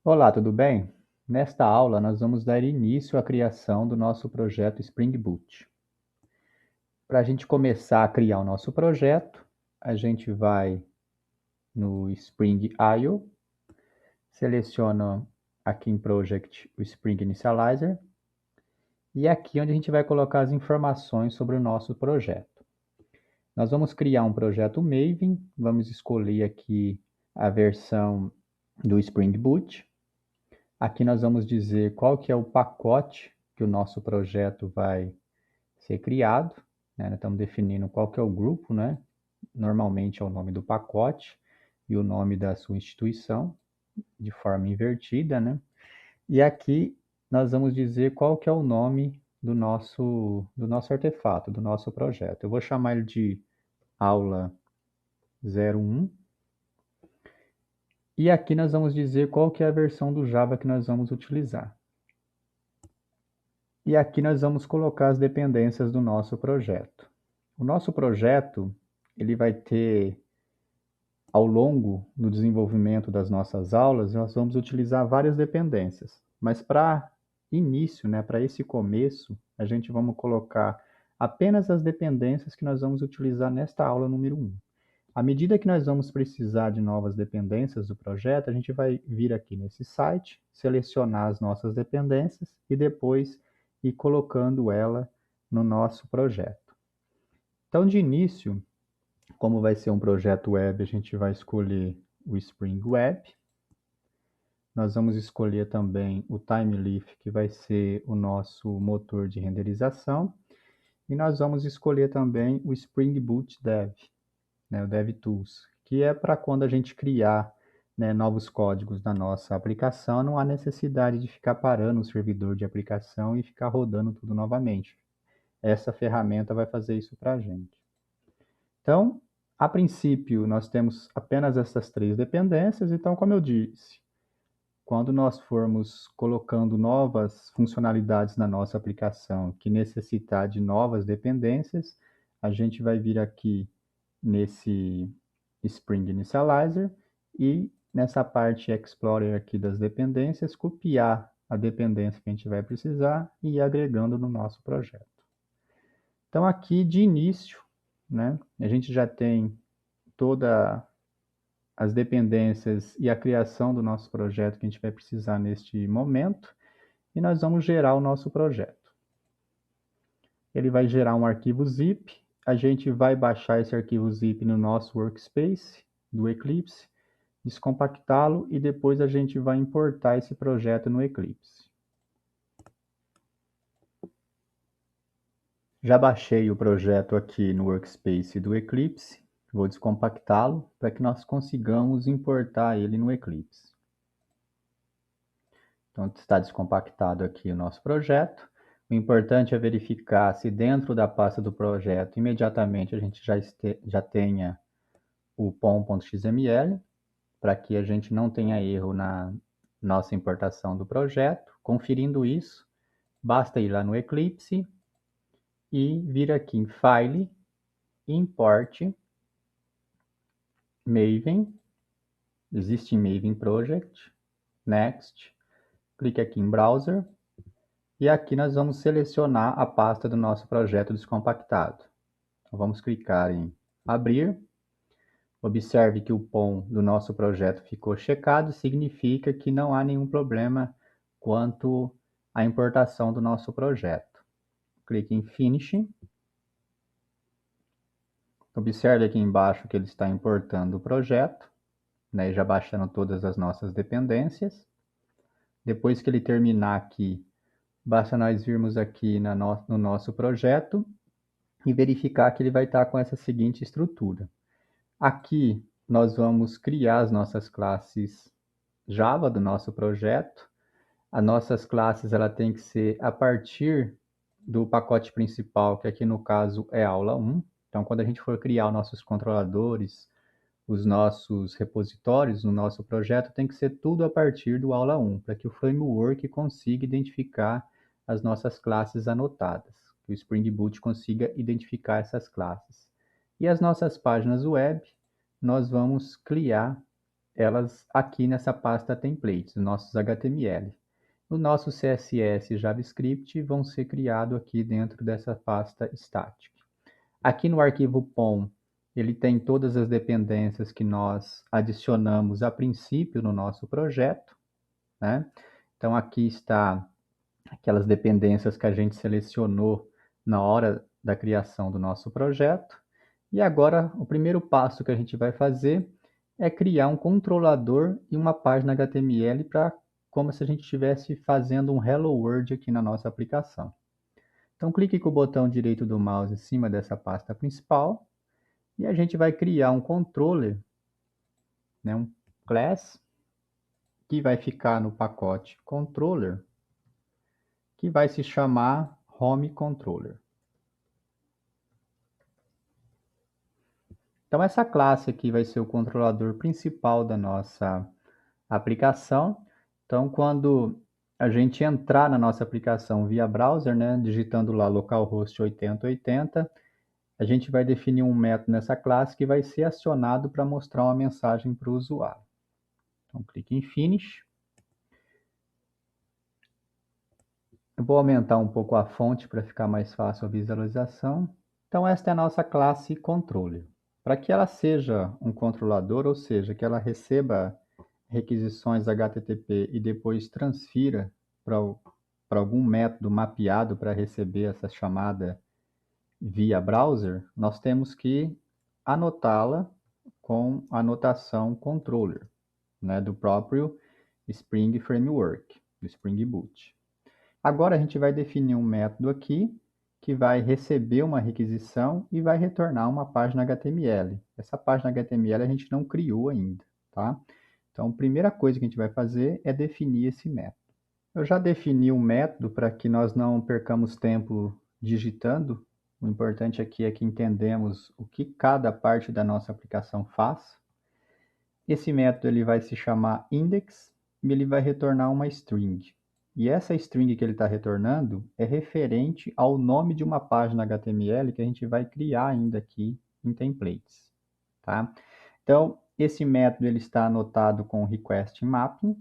Olá, tudo bem? Nesta aula, nós vamos dar início à criação do nosso projeto Spring Boot. Para a gente começar a criar o nosso projeto, a gente vai no Spring.io, seleciona aqui em Project o Spring Initializer e aqui onde a gente vai colocar as informações sobre o nosso projeto. Nós vamos criar um projeto Maven, vamos escolher aqui a versão do Spring Boot. Aqui nós vamos dizer qual que é o pacote que o nosso projeto vai ser criado, né? Nós estamos definindo qual que é o grupo, né? Normalmente é o nome do pacote e o nome da sua instituição, de forma invertida, né? E aqui nós vamos dizer qual que é o nome do nosso artefato, do nosso projeto. Eu vou chamar ele de aula 01. E aqui nós vamos dizer qual que é a versão do Java que nós vamos utilizar. E aqui nós vamos colocar as dependências do nosso projeto. O nosso projeto, ele vai ter, ao longo do desenvolvimento das nossas aulas, nós vamos utilizar várias dependências. Mas para início, né, para esse começo, a gente vamos colocar apenas as dependências que nós vamos utilizar nesta aula número 1. À medida que nós vamos precisar de novas dependências do projeto, a gente vai vir aqui nesse site, selecionar as nossas dependências e depois ir colocando ela no nosso projeto. Então, de início, como vai ser um projeto web, a gente vai escolher o Spring Web. Nós vamos escolher também o TimeLeaf, que vai ser o nosso motor de renderização. E nós vamos escolher também o Spring Boot Dev, né, o DevTools, que é para quando a gente criar, né, novos códigos na nossa aplicação, não há necessidade de ficar parando o servidor de aplicação e ficar rodando tudo novamente. Essa ferramenta vai fazer isso para a gente. Então, a princípio, nós temos apenas essas três dependências. Então, como eu disse, quando nós formos colocando novas funcionalidades na nossa aplicação que necessitar de novas dependências, a gente vai vir aqui nesse Spring Initializer e nessa parte Explorer aqui das dependências, copiar a dependência que a gente vai precisar e ir agregando no nosso projeto. Então aqui de início, né, a gente já tem toda as dependências e a criação do nosso projeto que a gente vai precisar neste momento, e nós vamos gerar o nosso projeto. Ele vai gerar um arquivo zip, a gente vai baixar esse arquivo zip no nosso workspace do Eclipse, descompactá-lo e depois a gente vai importar esse projeto no Eclipse. Já baixei o projeto aqui no workspace do Eclipse, vou descompactá-lo para que nós consigamos importar ele no Eclipse. Então está descompactado aqui o nosso projeto. O importante é verificar se dentro da pasta do projeto imediatamente a gente já tenha o pom.xml, para que a gente não tenha erro na nossa importação do projeto. Conferindo isso, basta ir lá no Eclipse e vir aqui em File, Import, Maven, existe Maven Project, Next, clique aqui em Browser, e aqui nós vamos selecionar a pasta do nosso projeto descompactado. Então, vamos clicar em Abrir. Observe que o POM do nosso projeto ficou checado, significa que não há nenhum problema quanto à importação do nosso projeto. Clique em Finish. Observe aqui embaixo que ele está importando o projeto, né, já baixando todas as nossas dependências. Depois que ele terminar aqui, basta nós virmos aqui no nosso projeto e verificar que ele vai estar com essa seguinte estrutura. Aqui nós vamos criar as nossas classes Java do nosso projeto. As nossas classes ela tem que ser a partir do pacote principal, que aqui no caso é aula 1. Então, quando a gente for criar os nossos controladores, os nossos repositórios no nosso projeto, tem que ser tudo a partir do aula 1, para que o framework consiga identificar as nossas classes anotadas, que o Spring Boot consiga identificar essas classes. E as nossas páginas web, nós vamos criar elas aqui nessa pasta templates, nossos HTML. O nosso CSS e JavaScript vão ser criados aqui dentro dessa pasta static. Aqui no arquivo POM, ele tem todas as dependências que nós adicionamos a princípio no nosso projeto, né? Então aqui está aquelas dependências que a gente selecionou na hora da criação do nosso projeto. E agora, o primeiro passo que a gente vai fazer é criar um controlador e uma página HTML para como se a gente estivesse fazendo um Hello World aqui na nossa aplicação. Então, clique com o botão direito do mouse em cima dessa pasta principal e a gente vai criar um controller, né, um class, que vai ficar no pacote controller, que vai se chamar Home Controller. Então, essa classe aqui vai ser o controlador principal da nossa aplicação. Então, quando a gente entrar na nossa aplicação via browser, né, digitando lá localhost 8080, a gente vai definir um método nessa classe que vai ser acionado para mostrar uma mensagem para o usuário. Então, clique em Finish. Eu vou aumentar um pouco a fonte para ficar mais fácil a visualização. Então, esta é a nossa classe controller. Para que ela seja um controlador, ou seja, que ela receba requisições HTTP e depois transfira para algum método mapeado para receber essa chamada via browser, nós temos que anotá-la com a anotação controller, né, do próprio Spring Framework, do Spring Boot. Agora a gente vai definir um método aqui que vai receber uma requisição e vai retornar uma página HTML. Essa página HTML a gente não criou ainda, tá? Então, a primeira coisa que a gente vai fazer é definir esse método. Eu já defini um método para que nós não percamos tempo digitando. O importante aqui é que entendemos o que cada parte da nossa aplicação faz. Esse método ele vai se chamar index e ele vai retornar uma string. E essa string que ele está retornando é referente ao nome de uma página HTML que a gente vai criar ainda aqui em templates, tá? Então, esse método ele está anotado com request mapping,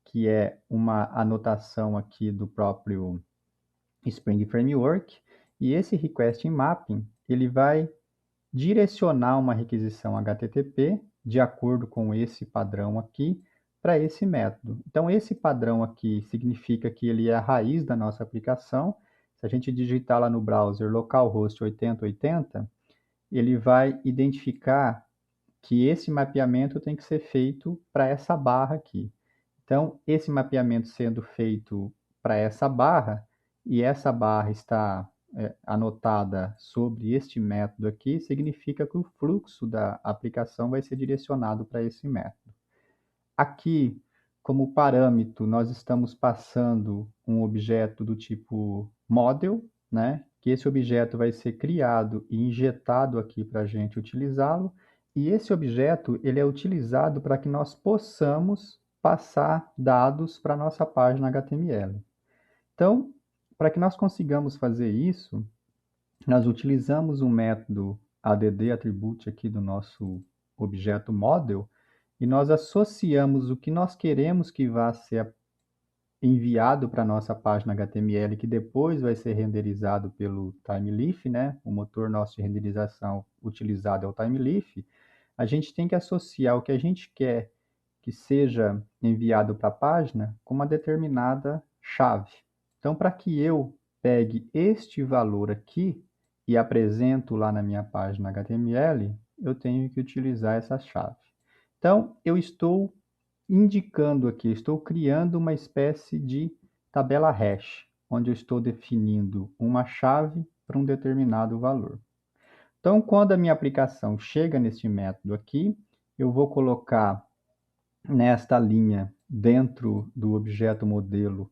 que é uma anotação aqui do próprio Spring Framework, e esse request mapping ele vai direcionar uma requisição HTTP de acordo com esse padrão aqui para esse método. Então, esse padrão aqui significa que ele é a raiz da nossa aplicação. Se a gente digitar lá no browser localhost 8080, ele vai identificar que esse mapeamento tem que ser feito para essa barra aqui. Então, esse mapeamento sendo feito para essa barra, e essa barra está anotada sobre este método aqui, significa que o fluxo da aplicação vai ser direcionado para esse método. Aqui, como parâmetro, nós estamos passando um objeto do tipo model, né? Que esse objeto vai ser criado e injetado aqui para a gente utilizá-lo. E esse objeto ele é utilizado para que nós possamos passar dados para a nossa página HTML. Então, para que nós consigamos fazer isso, nós utilizamos o método add attribute aqui do nosso objeto model e nós associamos o que nós queremos que vá ser enviado para a nossa página HTML, que depois vai ser renderizado pelo Timeleaf, né? O motor nosso de renderização utilizado é o Timeleaf. A gente tem que associar o que a gente quer que seja enviado para a página com uma determinada chave. Então, para que eu pegue este valor aqui e apresento lá na minha página HTML, eu tenho que utilizar essa chave. Então, eu estou indicando aqui, estou criando uma espécie de tabela hash, onde eu estou definindo uma chave para um determinado valor. Então, quando a minha aplicação chega neste método aqui, eu vou colocar nesta linha, dentro do objeto modelo,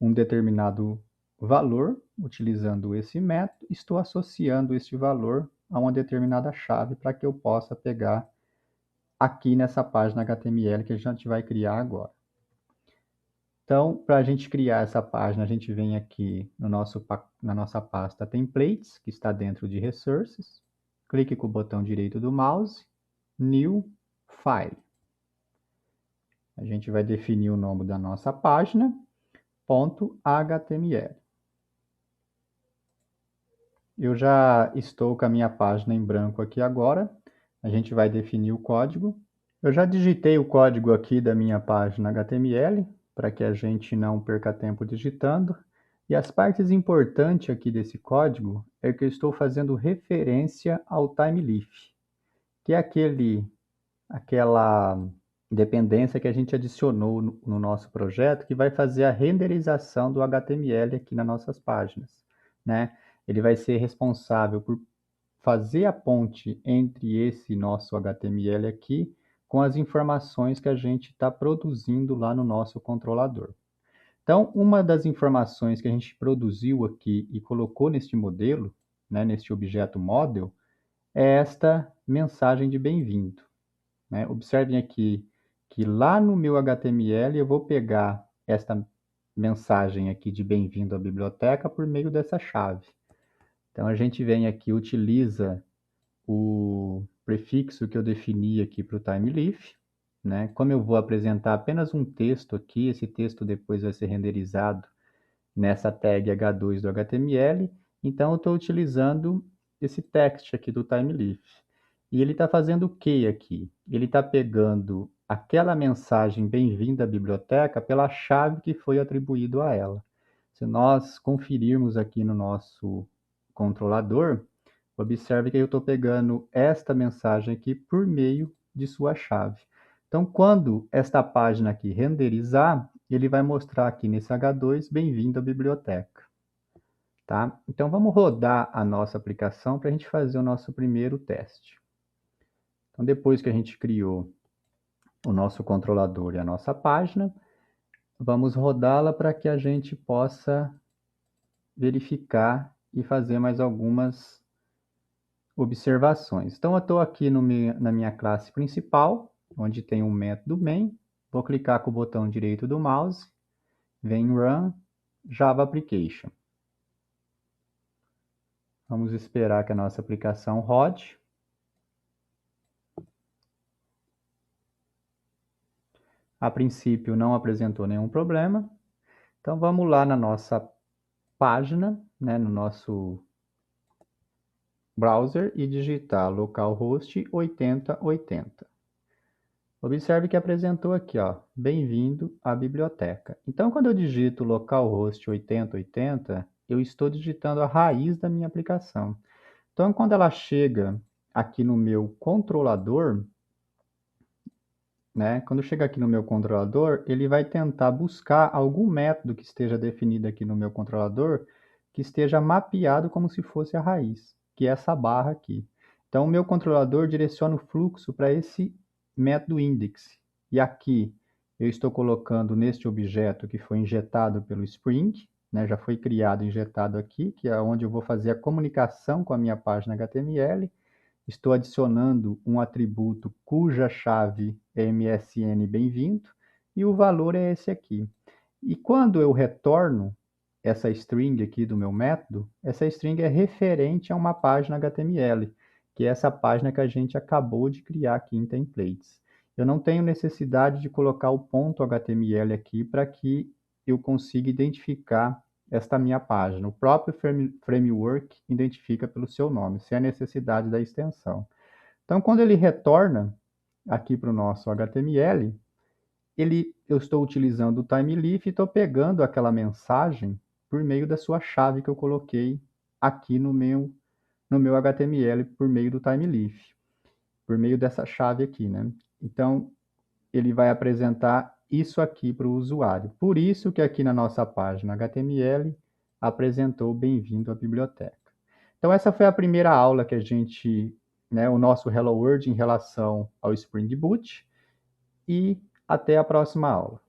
um determinado valor, utilizando esse método, estou associando este valor a uma determinada chave para que eu possa pegar aqui nessa página HTML que a gente vai criar agora. Então, para a gente criar essa página, a gente vem aqui no na nossa pasta Templates, que está dentro de Resources, clique com o botão direito do mouse, New File. A gente vai definir o nome da nossa página, .html. Eu já estou com a minha página em branco aqui agora. A gente vai definir o código. Eu já digitei o código aqui da minha página HTML, para que a gente não perca tempo digitando. E as partes importantes aqui desse código é que eu estou fazendo referência ao TimeLeaf, que é aquela dependência que a gente adicionou no nosso projeto, que vai fazer a renderização do HTML aqui nas nossas páginas, né? Ele vai ser responsável por fazer a ponte entre esse nosso HTML aqui com as informações que a gente está produzindo lá no nosso controlador. Então, uma das informações que a gente produziu aqui e colocou neste modelo, né, neste objeto model, é esta mensagem de bem-vindo, né? Observem aqui que lá no meu HTML eu vou pegar esta mensagem aqui de bem-vindo à biblioteca por meio dessa chave. Então, a gente vem aqui, utiliza o prefixo que eu defini aqui para o TimeLeaf, né? Como eu vou apresentar apenas um texto aqui, esse texto depois vai ser renderizado nessa tag H2 do HTML, então eu estou utilizando esse text aqui do TimeLeaf. E ele está fazendo o que aqui? Ele está pegando aquela mensagem bem-vinda à biblioteca pela chave que foi atribuído a ela. Se nós conferirmos aqui no nosso controlador, observe que eu estou pegando esta mensagem aqui por meio de sua chave. Então, quando esta página aqui renderizar, ele vai mostrar aqui nesse H2, bem-vindo à biblioteca. Tá? Então, vamos rodar a nossa aplicação para a gente fazer o nosso primeiro teste. Então, depois que a gente criou o nosso controlador e a nossa página, vamos rodá-la para que a gente possa verificar e fazer mais algumas observações. Então, eu estou aqui na minha classe principal, onde tem um método main. Vou clicar com o botão direito do mouse, vem Run Java Application. Vamos esperar que a nossa aplicação rode. A princípio não apresentou nenhum problema. Então vamos lá na nossa página, né, no nosso browser e digitar localhost 8080. Observe que apresentou aqui, ó, bem-vindo à biblioteca. Então, quando eu digito localhost 8080, eu estou digitando a raiz da minha aplicação. Então, quando ela chega aqui no meu controlador, né, quando chega aqui no meu controlador, ele vai tentar buscar algum método que esteja definido aqui no meu controlador, que esteja mapeado como se fosse a raiz, que é essa barra aqui. Então, o meu controlador direciona o fluxo para esse método index. E aqui eu estou colocando neste objeto que foi injetado pelo Spring, né, já foi criado e injetado aqui, que é onde eu vou fazer a comunicação com a minha página HTML. Estou adicionando um atributo cuja chave é MSN bem-vindo e o valor é esse aqui. E quando eu retorno essa string aqui do meu método, essa string é referente a uma página HTML, que é essa página que a gente acabou de criar aqui em templates. Eu não tenho necessidade de colocar o ponto HTML aqui para que eu consiga identificar esta minha página. O próprio framework identifica pelo seu nome, sem a necessidade da extensão. Então, quando ele retorna aqui para o nosso HTML, eu estou utilizando o TimeLeaf e estou pegando aquela mensagem por meio da sua chave que eu coloquei aqui no meu HTML por meio do TimeLeaf, por meio dessa chave aqui, né? Então, ele vai apresentar isso aqui para o usuário. Por isso que aqui na nossa página HTML apresentou bem-vindo à biblioteca. Então, essa foi a primeira aula que a gente, né, o nosso Hello World em relação ao Spring Boot, e até a próxima aula.